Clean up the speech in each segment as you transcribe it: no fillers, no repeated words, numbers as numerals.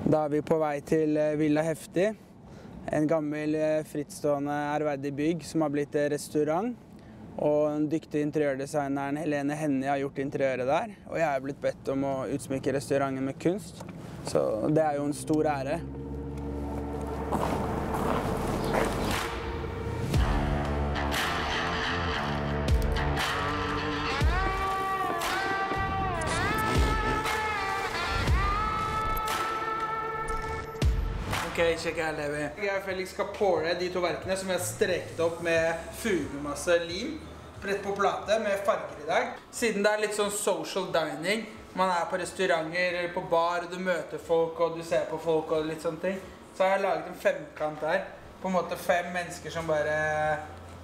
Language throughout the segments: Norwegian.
Da er vi på vei til Villa Heftig, en gammel frittstående ærverdig bygg som har blitt restaurant. Og den dyktige interiørdesigneren Helene Hennie har gjort interiøret der. Og jeg er blitt bedt om å utsmykke restauranten med kunst, så det er jo en stor ære. Ok, sjekk her, Levi. Jeg og Felix skal påre de to verkene som vi har strekt opp med furumasse lim. Rett på plate med farger i dag. Siden det er litt sånn social dining, man er på restauranter eller på bar, og du møter folk og du ser på folk og litt sånne ting, så har jeg laget en femkant her. På en måte 5 mennesker som bare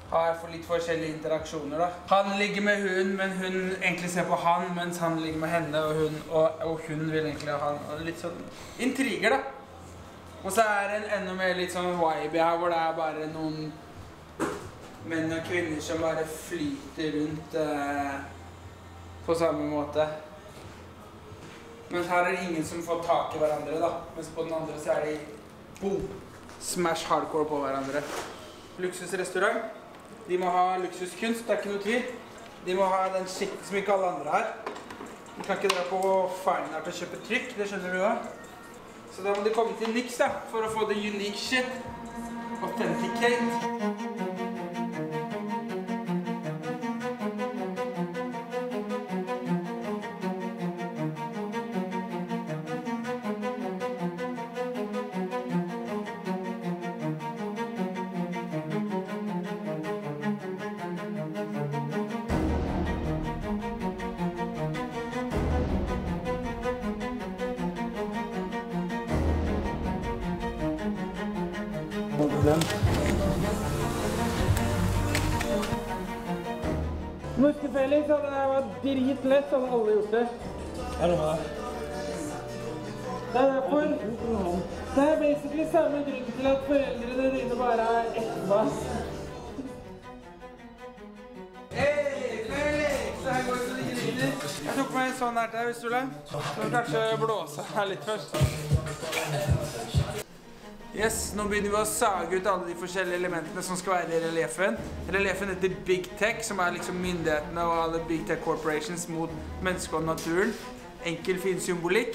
har litt forskjellige interaksjoner da. Han ligger med hun, men hun egentlig ser på han, mens han ligger med henne, og hun vil egentlig ha han. Og litt sånn intriger da. Og så er det en enda mer litt sånn vibe her, hvor det er bare noen menn og kvinner som bare flyter rundt på samme måte. Men her er det ingen som får tak i hverandre da. Mens på den andre så er de boom, smash hardcore på hverandre. Luksusrestaurant. De må ha luksuskunst, det er ikke noe tvil. De må ha den shit som ikke alle andre har. De kan ikke dra på Fine Art og kjøpe trykk, det skjønner du også. Så da må de komme til NYX da, for å få the unique shit. Authenticate. Norske Felix, det var dritlett, hadde alle gjort det. Er det bra? Det er derfor. Det er basically samme grunn til at foreldrene dine bare er ektebass. Hei, Felix! Her går det så det griner. Jeg tok meg en sånn her til deg, hvis du vil. Så må kanskje blåse her litt først. Yes, nå begynner vi å sage ut alle de forskjellige elementene som skal være i reliefen. Reliefen heter Big Tech, som er liksom myndighetene og alle Big Tech Corporations mot mennesket og naturen. Enkel, fin symbolikk.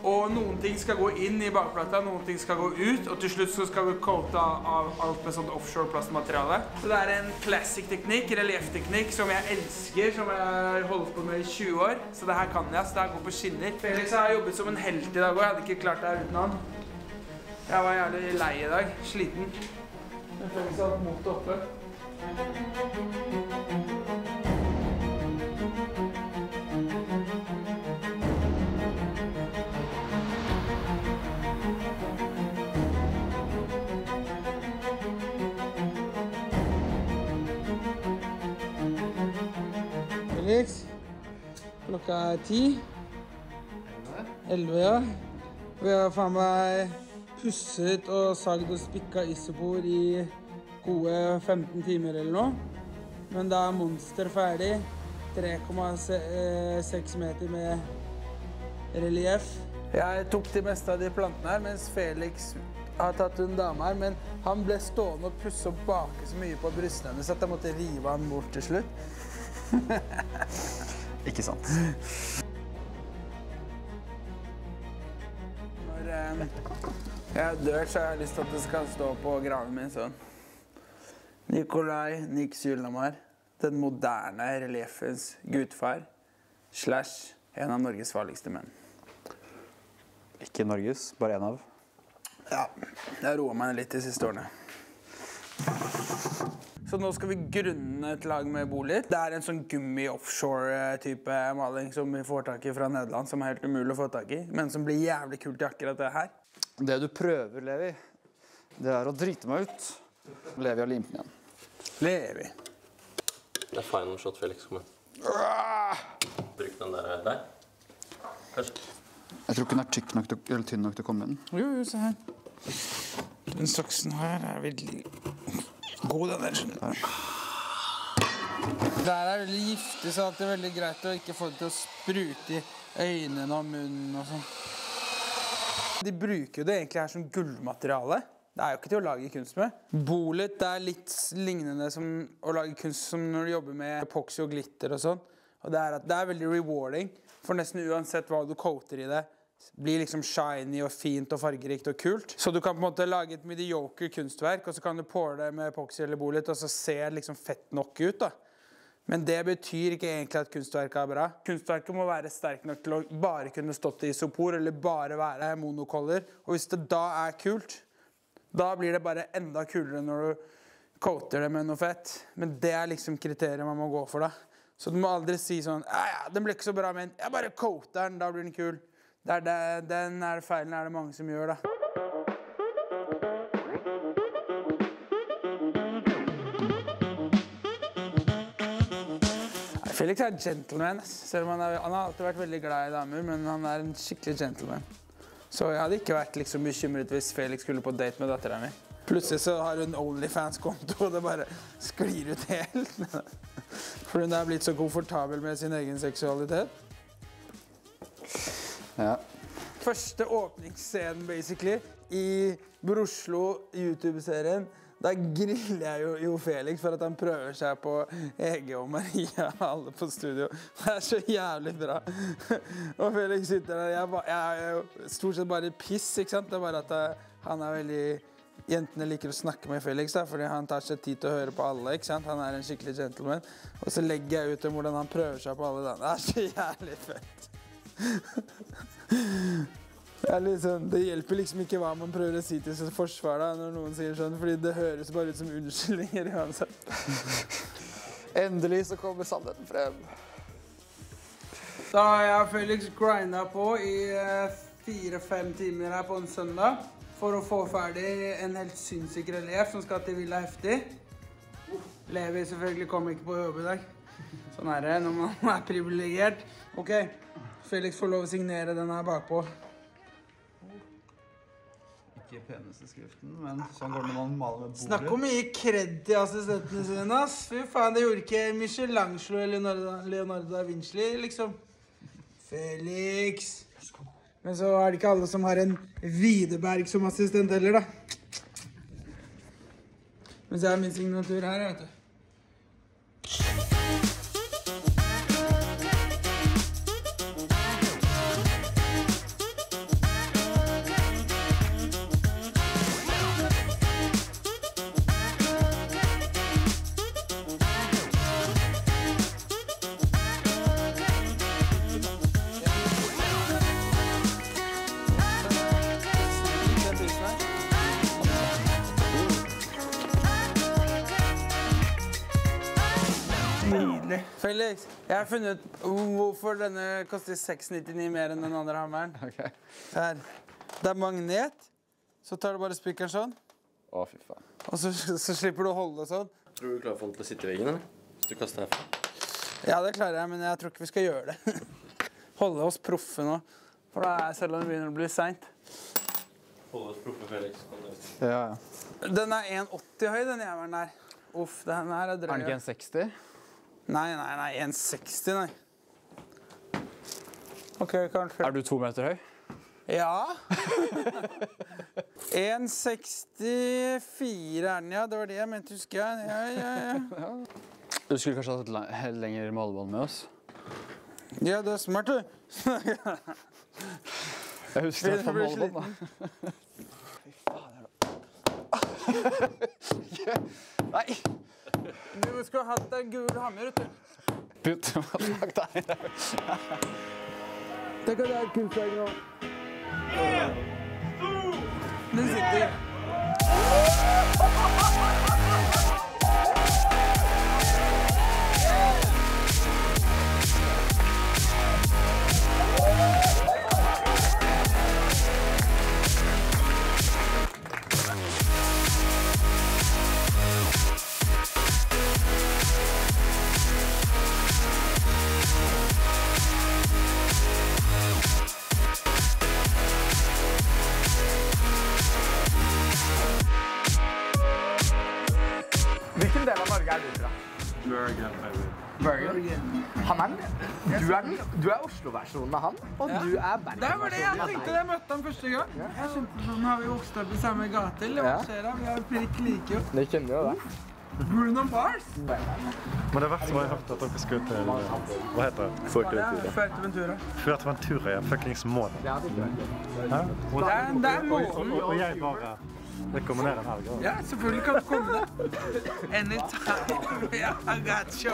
Og noen ting skal gå inn i bakplata, noen ting skal gå ut, og til slutt så skal vi coate av alt med sånt offshore plastmateriale. Så det er en classic teknikk, reliefteknikk, som jeg elsker, som jeg har holdt på med i 20 år. Så det her kan jeg, så det her går på skinner. Felix har jobbet som en helt i dag, og jeg hadde ikke klart det her uten han. Jeg var jævlig lei i dag, sliten. Men Felix har hatt motet oppe. Felix, klokka er 10. 11, ja. Vi har faen meg pusset og sagd og spikka isopor i gode 15 timer eller noe. Men da er monster ferdig. 3,6 meter med relief. Jeg tok de meste av de plantene her, mens Felix har tatt en dame her, men han ble stående og pusse og bake så mye på brystene hennes at jeg måtte rive han bort til slutt. Ikke sant. Når jeg dør, så har jeg lyst til at det skal stå på graven min sånn. Nikolai Nix Julamar, den moderne reliefens gudfar, / en av Norges farligste menn. Ikke Norges, bare en av. Ja, jeg roer meg litt de siste årene. Så nå skal vi grunne et lag med bolig. Det er en sånn gummi-offshore-type maling som vi får tak i fra Nederland, som er helt umulig å få tak i, men som blir jævlig kult i akkurat det her. Det du prøver, Levi, det er å drite meg ut. Levi har limt den igjen. Levi. Det er final shot, Felix. Kom igjen. Bruk den der. Kanskje. Jeg tror ikke den er tykk nok eller tynn nok til å komme inn. Jo, se her. Den saksen her er veldig god, den der, skjønner du. Der er veldig giftig, så det er veldig greit å ikke få det til å sprute i øynene og munnen og sånn. De bruker jo det egentlig her som gullmateriale. Det er jo ikke til å lage kunst med. Bolet er litt lignende som å lage kunst som når du jobber med epoxy og glitter og sånn. Og det er at det er veldig rewarding, for nesten uansett hva du coater i det, blir liksom shiny og fint og fargerikt og kult. Så du kan på en måte lage et mediocre kunstverk, og så kan du påle det med epoxy eller bolet, og så ser det liksom fett nok ut da. Men det betyr ikke egentlig at kunstverket er bra. Kunstverket må være sterk nok til å bare kunne stått i isopor, eller bare være monocolor. Og hvis det da er kult, da blir det bare enda kulere når du coater det med noe fett. Men det er liksom kriteriet man må gå for da. Så du må aldri si sånn, ja, den ble ikke så bra, men jeg bare coater den, da blir den kul. Den feilen er det mange som gjør da. Felix er en gentleman, selv om han har alltid vært veldig glad i damer, men han er en skikkelig gentleman. Så jeg hadde ikke vært liksom bekymret hvis Felix skulle på date med datteren min. Plutselig så har hun OnlyFans-konto, og det bare sklir ut helt. For hun er blitt så komfortabel med sin egen seksualitet. Ja. Første åpningsscenen, basically, i Broslo YouTube-serien, da griller jeg jo Felix for at han prøver seg på Ege og Maria, alle på studio. Det er så jævlig bra. Og Felix sitter der, jeg er jo stort sett bare piss, ikke sant? Det er bare at han er veldig... Jentene liker å snakke med Felix da, fordi han tar seg tid til å høre på alle, ikke sant? Han er en skikkelig gentleman. Og så legger jeg ut om hvordan han prøver seg på alle da. Det er så jævlig fett. Det hjelper liksom ikke hva man prøver å si til sitt forsvar da, når noen sier sånn, fordi det høres bare ut som unnskyldninger uansett. Endelig så kommer sannheten frem. Da har jeg Felix grindet på i 4-5 timer her på en søndag, for å få ferdig en helt sinnssyk relief som skal til Villa Heftig. Levi selvfølgelig kommer ikke på jobb i dag. Sånn er det når man er privilegert. Ok, Felix får lov å signere den her bakpå. Ikke peneste skriften, men sånn går det når man maler med bordet. Snakk om mye kred til assistentene sine, ass. Fy faen, det gjorde ikke Michelangelo eller Leonardo da Vinci, liksom. Felix. Men så er det ikke alle som har en Widerberg som assistent heller, da. Men så er min signatur her, vet du. Felix, jeg har funnet ut hvorfor denne koster 6,99 mer enn den andre hammeren. Ok. Her. Det er magnet, så tar du bare spikeren sånn. Å, fy faen. Og så slipper du å holde det sånn. Tror du klarer å få den til å sitte i veggen, eller? Hvis du kaster herfra. Ja, det klarer jeg, men jeg tror ikke vi skal gjøre det. Holde oss proffe nå, for da er selv om det begynner å bli sent. Holde oss proffe, Felix. Ja. Den er 1,80 høy, den jævelen der. Uff, den her er drøy. Er den ikke 1,60? Nei, 1,60, nei. Ok, kanskje. Er du 2 meter høy? Ja. 1,64 er den, ja. Det var det jeg mente, husker jeg. Ja. Du skulle kanskje hatt et lengre målebånd med oss? Ja, det er smart, du. Jeg husker det fra målebånd, da. Fy faen, nei! Du skulle ha hatt en gul hammer, vet du. Putt, takk deg. Tenk at det er et kunstverk nå. Den sitter. Hvilken del av Norge er du fra? Bergen, baby. Bergen. Du er Oslo-versjonen av han, og du er Bergen. Det var det jeg tenkte da jeg møtte ham første gang. Jeg skjønte sånn, har vi vokst opp i samme gate, eller hva skjer da? Vi er prikk like jo. Det kjenner jo det. Bruno Mars? Men det verste var jeg hørte at dere skulle til, hva heter det? Fuerteventura. Fuerteventura, ja. Fuckings mål. Det er målen. Og jeg bare rekommenderer en helg. Ja, selvfølgelig kan du komme der. Anytime. I got you.